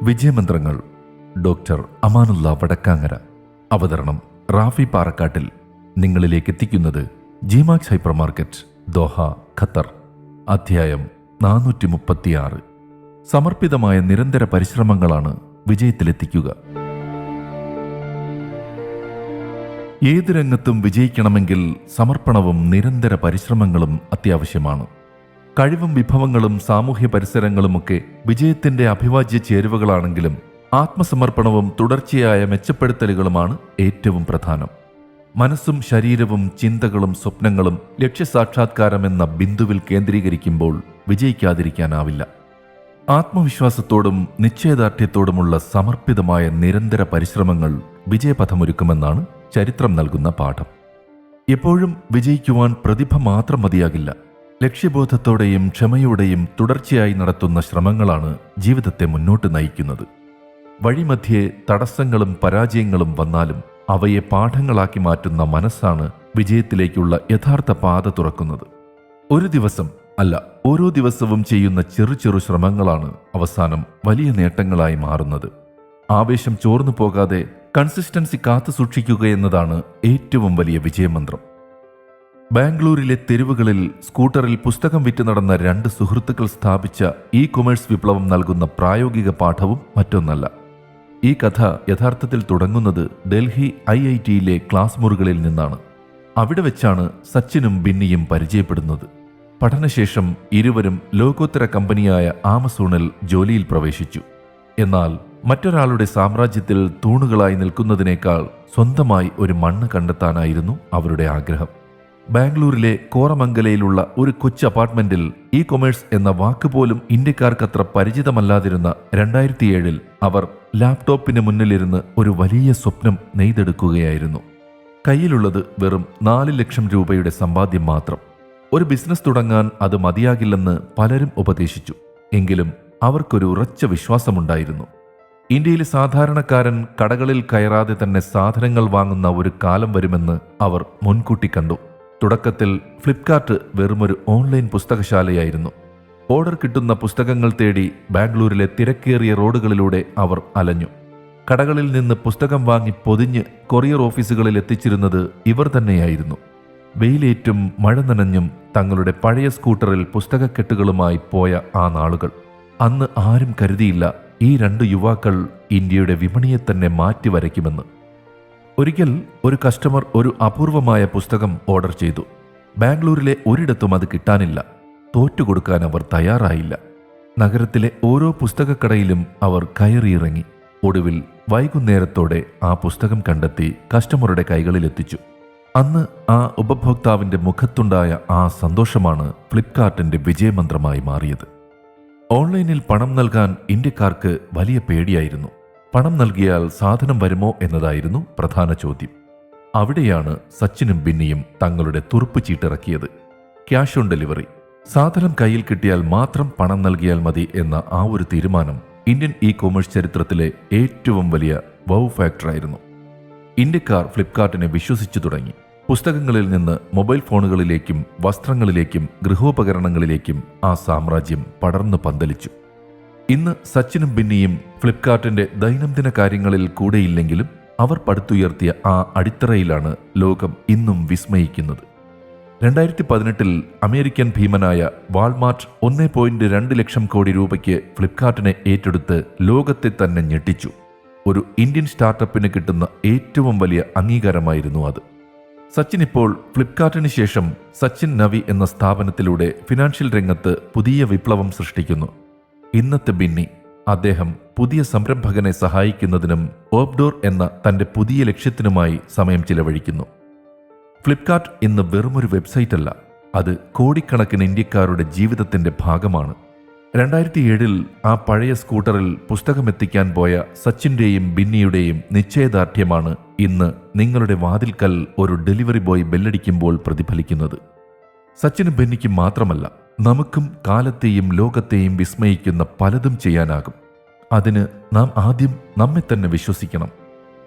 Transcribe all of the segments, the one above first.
വിജയമന്ത്രങ്ങൾ. Doctor Amanullah Vadakkangara. അവതരണം റാഫി പാറക്കാട്ടിൽ. നിങ്ങളിലേക്ക് എത്തിക്കുന്നത് G-Max hyper market, Doha, Qatar. അധ്യായം 436. സമർപ്പിതമായ നിരന്തര പരിശ്രമങ്ങളാണ് വിജയത്തിലെത്തിക്കുക. ഏത് രംഗത്തും വിജയിക്കണമെങ്കിൽ സമർപ്പണവും നിരന്തര പരിശ്രമങ്ങളും അത്യാവശ്യമാണ്. കഴിവും വിഭവങ്ങളും സാമൂഹ്യ പരിസരങ്ങളുമൊക്കെ വിജയത്തിന്റെ അഭിവാജ്യ ചേരുവകളാണെങ്കിലും ആത്മസമർപ്പണവും തുടർച്ചയായ മെച്ചപ്പെടുത്തലുകളുമാണ് ഏറ്റവും പ്രധാനം. മനസ്സും ശരീരവും ചിന്തകളും സ്വപ്നങ്ങളും ലക്ഷ്യസാക്ഷാത്കാരമെന്ന ബിന്ദുവിൽ കേന്ദ്രീകരിക്കുമ്പോൾ വിജയിക്കാതിരിക്കാനാവില്ല. ആത്മവിശ്വാസത്തോടും നിശ്ചയദാർഢ്യത്തോടുമുള്ള സമർപ്പിതമായ നിരന്തര പരിശ്രമങ്ങൾ വിജയപഥമൊരുക്കുമെന്നാണ് ചരിത്രം നൽകുന്ന പാഠം. എപ്പോഴും വിജയിക്കുവാൻ പ്രതിഭ മാത്രം മതിയാകില്ല. ലക്ഷ്യബോധത്തോടെയും ക്ഷമയോടെയും തുടർച്ചയായി നടത്തുന്ന ശ്രമങ്ങളാണ് ജീവിതത്തെ മുന്നോട്ട് നയിക്കുന്നത്. വഴിമധ്യേ തടസ്സങ്ങളും പരാജയങ്ങളും വന്നാലും അവയെ പാഠങ്ങളാക്കി മാറ്റുന്ന മനസ്സാണ് വിജയത്തിലേക്കുള്ള യഥാർത്ഥ പാത തുറക്കുന്നത്. ഒരു ദിവസം അല്ല, ഓരോ ദിവസവും ചെയ്യുന്ന ചെറു ചെറു ശ്രമങ്ങളാണ് അവസാനം വലിയ നേട്ടങ്ങളായി മാറുന്നത്. ആവേശം ചോർന്നു പോകാതെ കൺസിസ്റ്റൻസി കാത്തു സൂക്ഷിക്കുക എന്നതാണ് ഏറ്റവും വലിയ വിജയമന്ത്രം. ബാംഗ്ലൂരിലെ തെരുവുകളിൽ സ്കൂട്ടറിൽ പുസ്തകം വിറ്റ് നടന്ന 2 സുഹൃത്തുക്കൾ സ്ഥാപിച്ച കൊമേഴ്സ് വിപ്ലവം നൽകുന്ന പ്രായോഗിക പാഠവും മറ്റൊന്നല്ല. ഈ കഥ യഥാർത്ഥത്തിൽ തുടങ്ങുന്നത് ഡൽഹി IITയിലെ ക്ലാസ് മുറികളിൽ നിന്നാണ്. അവിടെ വെച്ചാണ് സച്ചിനും ബിന്നിയും പരിചയപ്പെടുന്നത്. പഠനശേഷം ഇരുവരും ലോകോത്തര കമ്പനിയായ ആമസോണിൽ ജോലിയിൽ പ്രവേശിച്ചു. എന്നാൽ മറ്റൊരാളുടെ സാമ്രാജ്യത്തിൽ തൂണുകളായി നിൽക്കുന്നതിനേക്കാൾ സ്വന്തമായി ഒരു മണ്ണ് കണ്ടെത്താനായിരുന്നു അവരുടെ ആഗ്രഹം. ബാംഗ്ലൂരിലെ കോറമംഗലയിലുള്ള ഒരു കൊച്ചു അപ്പാർട്ട്മെന്റിൽ കൊമേഴ്സ് എന്ന വാക്കുപോലും ഇന്ത്യക്കാർക്കത്ര പരിചിതമല്ലാതിരുന്ന 2007 അവർ ലാപ്ടോപ്പിന് മുന്നിലിരുന്ന് ഒരു വലിയ സ്വപ്നം നെയ്തെടുക്കുകയായിരുന്നു. കയ്യിലുള്ളത് വെറും 4 ലക്ഷം രൂപയുടെ സമ്പാദ്യം മാത്രം. ഒരു ബിസിനസ് തുടങ്ങാൻ അത് മതിയാകില്ലെന്ന് പലരും ഉപദേശിച്ചു. എങ്കിലും അവർക്കൊരു ഉറച്ച വിശ്വാസമുണ്ടായിരുന്നു. ഇന്ത്യയിലെ സാധാരണക്കാരൻ കടകളിൽ കയറാതെ തന്നെ സാധനങ്ങൾ വാങ്ങുന്ന ഒരു കാലം വരുമെന്ന് അവർ മുൻകൂട്ടി കണ്ടു. തുടക്കത്തിൽ ഫ്ലിപ്കാർട്ട് വെറുമൊരു ഓൺലൈൻ പുസ്തകശാലയായിരുന്നു. ഓർഡർ കിട്ടുന്ന പുസ്തകങ്ങൾ തേടി ബാംഗ്ലൂരിലെ തിരക്കേറിയ റോഡുകളിലൂടെ അവർ അലഞ്ഞു. കടകളിൽ നിന്ന് പുസ്തകം വാങ്ങി പൊതിഞ്ഞ് കൊറിയർ ഓഫീസുകളിൽ എത്തിച്ചിരുന്നത് ഇവർ തന്നെയായിരുന്നു. വെയിലേറ്റും മഴ നനഞ്ഞും തങ്ങളുടെ പഴയ സ്കൂട്ടറിൽ പുസ്തകക്കെട്ടുകളുമായി പോയ ആ നാളുകൾ. അന്ന് ആരും കരുതിയില്ല ഈ 2 യുവാക്കൾ ഇന്ത്യയുടെ വിപണിയെ തന്നെ മാറ്റി വരയ്ക്കുമെന്ന്. ഒരിക്കൽ ഒരു കസ്റ്റമർ ഒരു അപൂർവമായ പുസ്തകം ഓർഡർ ചെയ്തു. ബാംഗ്ലൂരിലെ ഒരിടത്തും അത് കിട്ടാനില്ല. തോറ്റുകൊടുക്കാൻ അവർ തയ്യാറായില്ല. നഗരത്തിലെ ഓരോ പുസ്തകക്കടയിലും അവർ കയറിയിറങ്ങി. ഒടുവിൽ വൈകുന്നേരത്തോടെ ആ പുസ്തകം കണ്ടെത്തി കസ്റ്റമറുടെ കൈകളിലെത്തിച്ചു. അന്ന് ആ ഉപഭോക്താവിന്റെ മുഖത്തുണ്ടായ ആ സന്തോഷമാണ് ഫ്ലിപ്കാർട്ടിന്റെ വിജയമന്ത്രമായി മാറിയത്. ഓൺലൈനിൽ പണം നൽകാൻ ഇന്ത്യക്കാർക്ക് വലിയ പേടിയായിരുന്നു. പണം നൽകിയാൽ സാധനം വരുമോ എന്നതായിരുന്നു പ്രധാന ചോദ്യം. അവിടെയാണ് സച്ചിനും ബിന്നിയും തങ്ങളുടെ തുറുപ്പ് ചീട്ടിറക്കിയത്. Cash on delivery. സാധനം കയ്യിൽ കിട്ടിയാൽ മാത്രം പണം നൽകിയാൽ മതി എന്ന ആ ഒരു തീരുമാനം ഇന്ത്യൻ കൊമേഴ്സ് ചരിത്രത്തിലെ ഏറ്റവും വലിയ വൗ ഫാക്ടറായിരുന്നു. ഇന്ത്യക്കാർ ഫ്ലിപ്കാർട്ടിനെ വിശ്വസിച്ചു തുടങ്ങി. പുസ്തകങ്ങളിൽ നിന്ന് മൊബൈൽ ഫോണുകളിലേക്കും വസ്ത്രങ്ങളിലേക്കും ഗൃഹോപകരണങ്ങളിലേക്കും ആ സാമ്രാജ്യം പടർന്നു പന്തലിച്ചു. ഇന്ന് സച്ചിനും ബിന്നിയും ഫ്ലിപ്കാർട്ടിന്റെ ദൈനംദിന കാര്യങ്ങളിൽ കൂടെയില്ലെങ്കിലും അവർ പടുത്തുയർത്തിയ ആ അടിത്തറയിലാണ് ലോകം ഇന്നും വിസ്മയിക്കുന്നത്. 2018 അമേരിക്കൻ ഭീമനായ വാൾമാർട്ട് 1.2 ലക്ഷം കോടി രൂപയ്ക്ക് ഫ്ലിപ്കാർട്ടിനെ ഏറ്റെടുത്ത് ലോകത്തെ തന്നെ ഞെട്ടിച്ചു. ഒരു ഇന്ത്യൻ സ്റ്റാർട്ടപ്പിന് കിട്ടുന്ന ഏറ്റവും വലിയ അംഗീകാരമായിരുന്നു അത്. സച്ചിൻ ഇപ്പോൾ ഫ്ലിപ്കാർട്ടിന് ശേഷം സച്ചിൻ നവി എന്ന സ്ഥാപനത്തിലൂടെ ഫിനാൻഷ്യൽ രംഗത്ത് പുതിയ വിപ്ലവം സൃഷ്ടിക്കുന്നു. ഇന്നത്തെ ബിന്നി, അദ്ദേഹം പുതിയ സംരംഭകനെ സഹായിക്കുന്നതിനും ഓപ്ഡോർ എന്ന തന്റെ പുതിയ ലക്ഷ്യത്തിനുമായി സമയം ചിലവഴിക്കുന്നു. ഫ്ലിപ്കാർട്ട് ഇന്ന് വെറുമൊരു വെബ്സൈറ്റ് അല്ല, അത് കോടിക്കണക്കിന് ഇന്ത്യക്കാരുടെ ജീവിതത്തിന്റെ ഭാഗമാണ്. 2007 ആ പഴയ സ്കൂട്ടറിൽ പുസ്തകമെത്തിക്കാൻ പോയ സച്ചിന്റെയും ബിന്നിയുടെയും നിശ്ചയദാർഢ്യമാണ് ഇന്ന് നിങ്ങളുടെ വാതിൽക്കൽ ഒരു ഡെലിവറി ബോയ് ബെല്ലടിക്കുമ്പോൾ പ്രതിഫലിക്കുന്നത്. സച്ചിനും ബിന്നിക്കും മാത്രമല്ല, നമുക്കും കാലത്തെയും ലോകത്തെയും വിസ്മയിക്കുന്ന പലതും ചെയ്യാനാകും. അതിന് നാം ആദ്യം നമ്മെ തന്നെ വിശ്വസിക്കണം.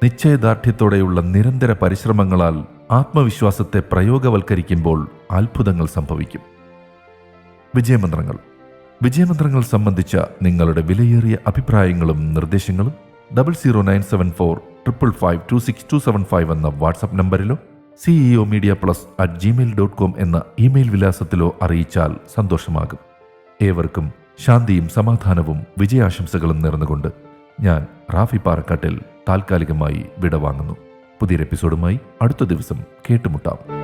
നിശ്ചയദാർഢ്യത്തോടെയുള്ള നിരന്തര പരിശ്രമങ്ങളാൽ ആത്മവിശ്വാസത്തെ പ്രയോഗവൽക്കരിക്കുമ്പോൾ അത്ഭുതങ്ങൾ സംഭവിക്കും. വിജയമന്ത്രങ്ങൾ. വിജയമന്ത്രങ്ങൾ സംബന്ധിച്ച നിങ്ങളുടെ വിലയേറിയ അഭിപ്രായങ്ങളും നിർദ്ദേശങ്ങളും 0097455526275 എന്ന വാട്സപ്പ് നമ്പറിലോ ceomedia+@gmail.com എന്ന ഇമെയിൽ വിലാസത്തിലോ അറിയിച്ചാൽ സന്തോഷമാകും. ഏവർക്കും ശാന്തിയും സമാധാനവും വിജയാശംസകളും നേർന്നുകൊണ്ട് ഞാൻ റാഫി പാറക്കാട്ടിൽ താൽക്കാലികമായി വിടവാങ്ങുന്നു. പുതിയൊരു എപ്പിസോഡുമായി അടുത്ത ദിവസം കേട്ടുമുട്ടാം.